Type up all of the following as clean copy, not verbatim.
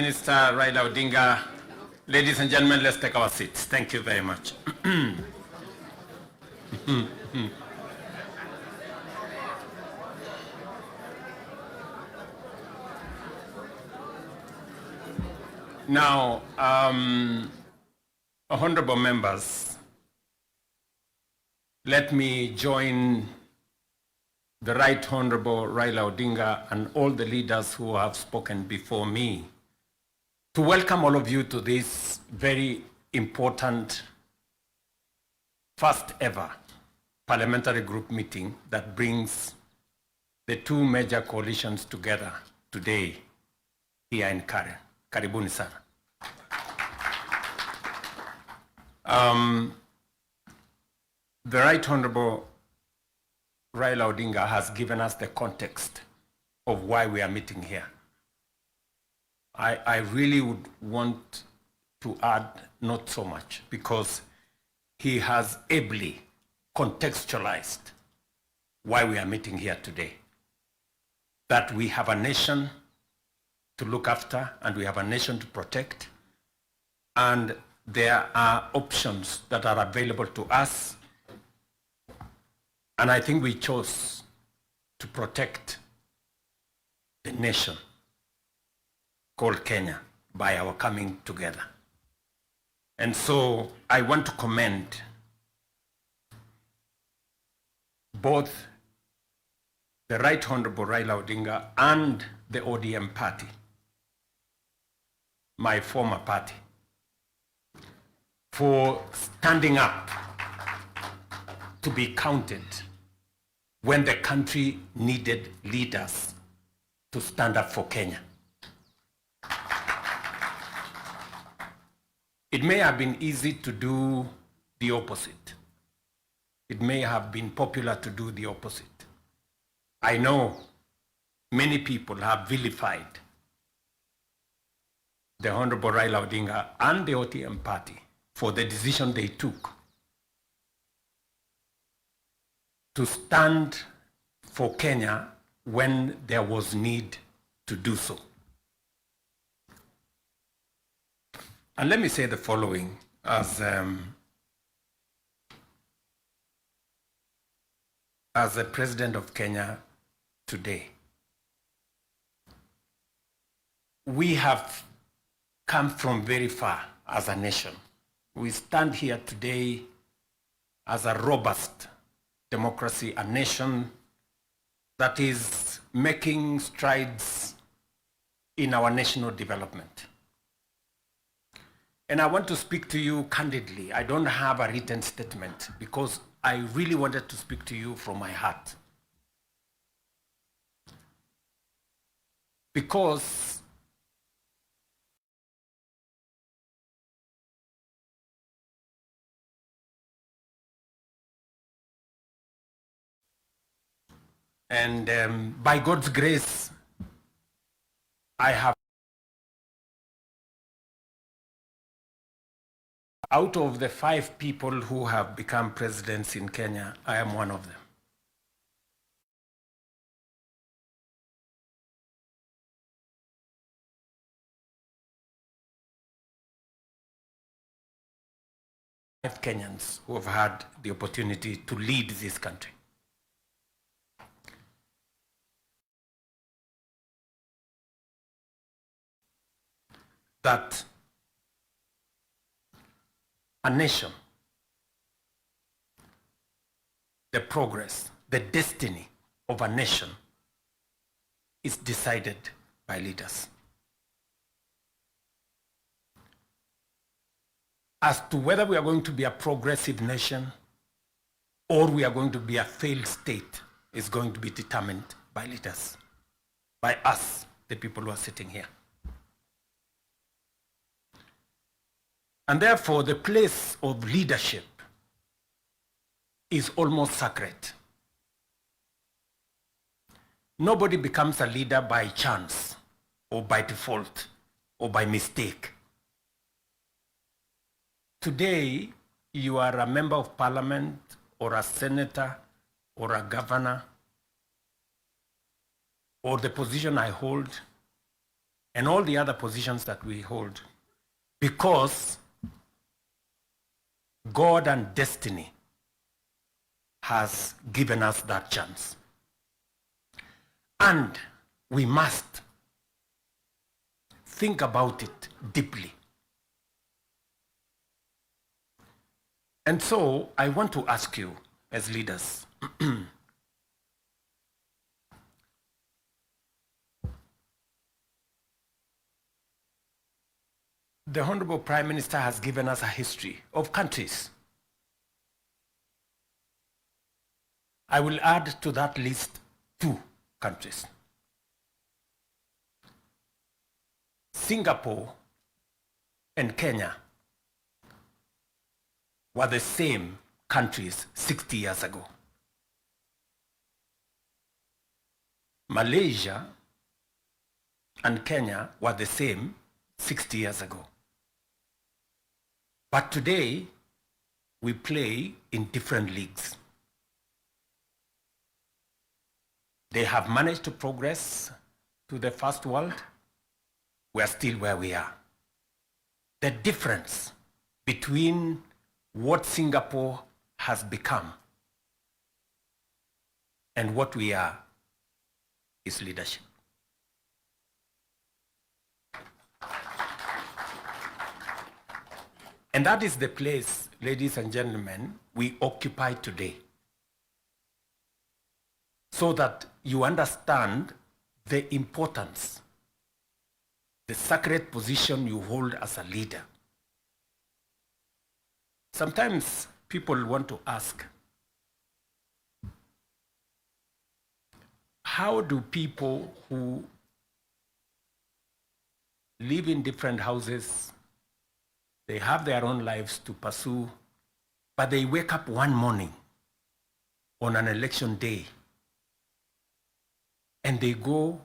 Minister Raila Odinga. Ladies and gentlemen, let's take our seats. Thank you very much. Now, honorable members, let me join the Right Honorable Raila Odinga and all the leaders who have spoken before me to welcome all of you to this very important first ever parliamentary group meeting that brings the two major coalitions together today here in Karen. Karibuni sana. The Right Honorable Raila Odinga has given us the context of why we are meeting here. I really would want to add not so much because he has ably contextualized why we are meeting here today. That we have a nation to look after and we have a nation to protect, and there are options that are available to us, and I think we chose to protect the nation called Kenya by our coming together. And so I want to commend both the Right Honorable Raila Odinga and the ODM party, my former party, for standing up to be counted when the country needed leaders to stand up for Kenya. It may have been easy to do the opposite. It may have been popular to do the opposite. I know many people have vilified the Honorable Raila Odinga and the ODM party for the decision they took to stand for Kenya when there was need to do so. And let me say the following as the President of Kenya today. We have come from very far as a nation. We stand here today as a robust democracy, a nation that is making strides in our national development. And I want to speak to you candidly. I don't have a written statement because I really wanted to speak to you from my heart. Because by God's grace, I have, out of the 5 people who have become presidents in Kenya, I am one of them. Five Kenyans who have had the opportunity to lead this country. That a nation, the progress, the destiny of a nation is decided by leaders. As to whether we are going to be a progressive nation or we are going to be a failed state is going to be determined by leaders, by us, the people who are sitting here. And therefore, the place of leadership is almost sacred. Nobody becomes a leader by chance or by default or by mistake. Today, you are a member of parliament or a senator or a governor or the position I hold, and all the other positions that we hold, because God and destiny has given us that chance. And we must think about it deeply. And so I want to ask you as leaders, the Honorable Prime Minister has given us a history of countries. I will add to that list 2 countries. Singapore and Kenya were the same countries 60 years ago. Malaysia and Kenya were the same 60 years ago. But today, we play in different leagues. They have managed to progress to the first world. We are still where we are. The difference between what Singapore has become and what we are is leadership. And that is the place, ladies and gentlemen, we occupy today. So that you understand the importance, the sacred position you hold as a leader. Sometimes people want to ask, how do people who live in different houses, they have their own lives to pursue, but they wake up one morning on an election day and they go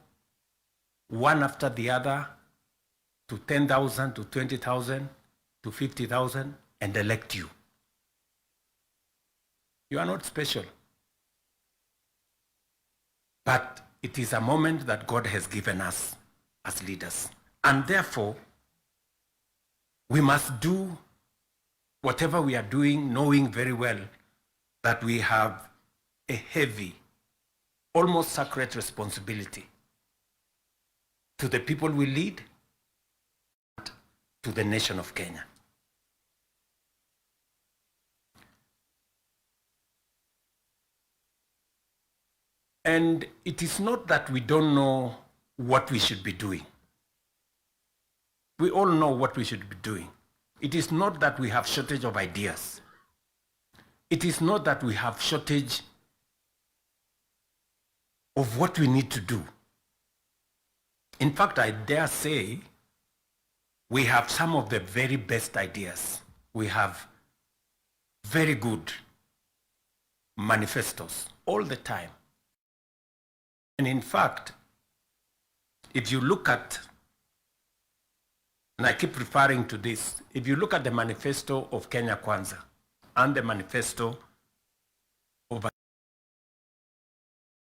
one after the other to 10,000, to 20,000, to 50,000 and elect you? You are not special. But it is a moment that God has given us as leaders. And therefore, we must do whatever we are doing, knowing very well that we have a heavy, almost sacred responsibility to the people we lead, to the nation of Kenya. And it is not that we don't know what we should be doing. We all know what we should be doing. It is not that we have shortage of ideas. It is not that we have shortage of what we need to do. In fact, I dare say we have some of the very best ideas. We have very good manifestos all the time. And in fact, if you look at, and I keep referring to this, if you look at the manifesto of Kenya Kwanza and the manifesto of the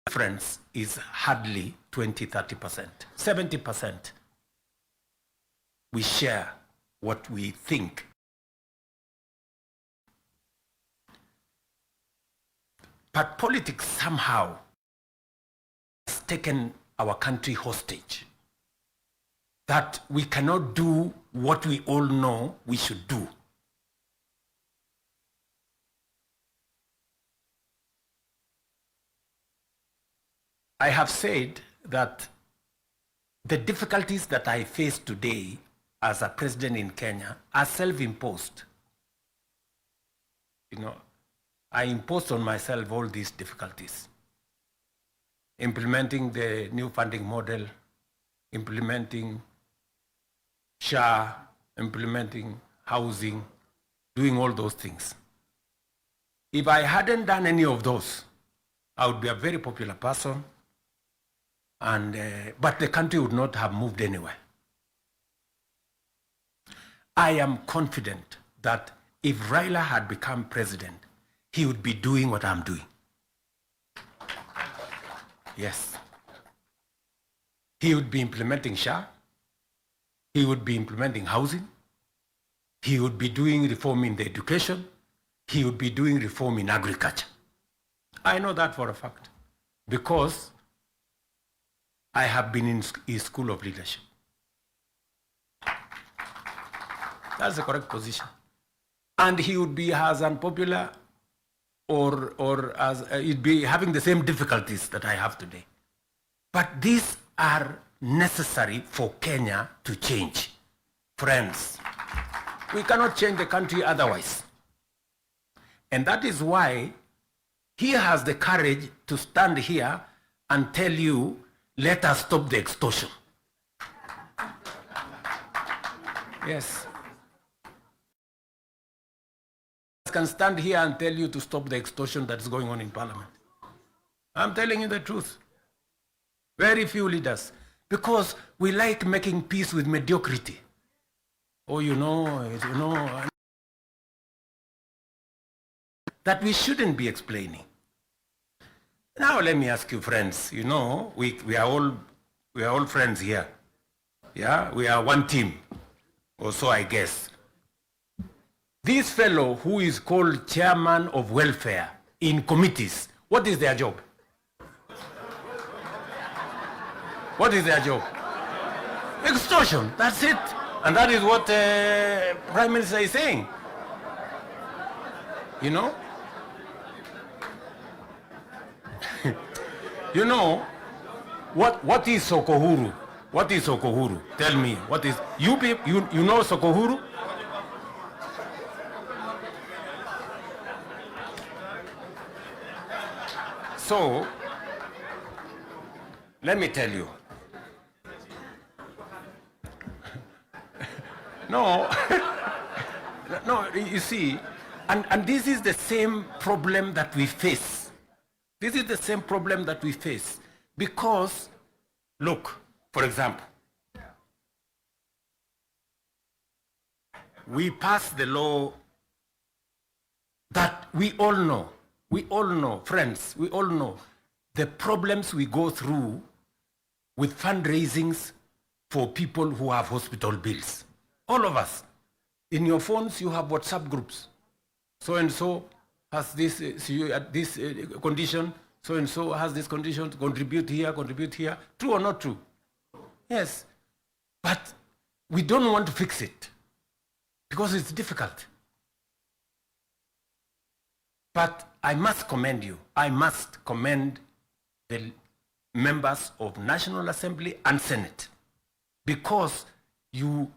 difference is hardly 20-30%. 70% we share what we think. But politics somehow has taken our country hostage, that we cannot do what we all know we should do. I have said that the difficulties that I face today as a president in Kenya are self-imposed. You know, I imposed on myself all these difficulties. Implementing the new funding model, implementing SHA, implementing housing, doing all those things. If I hadn't done any of those, I would be a very popular person, and but the country would not have moved anywhere. I am confident that if Raila had become president, he would be doing what I'm doing. Yes. He would be implementing SHA. he would be implementing housing, he would be doing reform in the education, he would be doing reform in agriculture. I know that for a fact because I have been in his school of leadership. That's the correct position. And he would be as unpopular or as he'd be having the same difficulties that I have today. But these are necessary for Kenya to change. Friends, we cannot change the country otherwise. And that is why he has the courage to stand here and tell you, let us stop the extortion. Yes. I can stand here and tell you to stop the extortion that's going on in Parliament. I'm telling you the truth. Very few leaders. Because we like making peace with mediocrity. Oh, you know, that we shouldn't be explaining. Now let me ask you, friends, you know, we are all friends here. Yeah, we are one team, or so I guess. This fellow who is called chairman of welfare in committees, what is their job? What is their job? Extortion, that's it. And that is what Prime Minister is saying. You know? You know, what is Sokohuru? What is Sokohuru? Tell me, what is, you know Sokohuru? So, let me tell you. No, no, you see, and this is the same problem that we face. This is the same problem that we face because, look, for example, we passed the law that we all know, friends, we all know the problems we go through with fundraisings for people who have hospital bills. All of us. In your phones, you have WhatsApp groups. So-and-so has this, this condition, so-and-so has this condition, contribute here. True or not true? Yes. But we don't want to fix it because it's difficult. But I must commend you. I must commend the members of National Assembly and Senate because you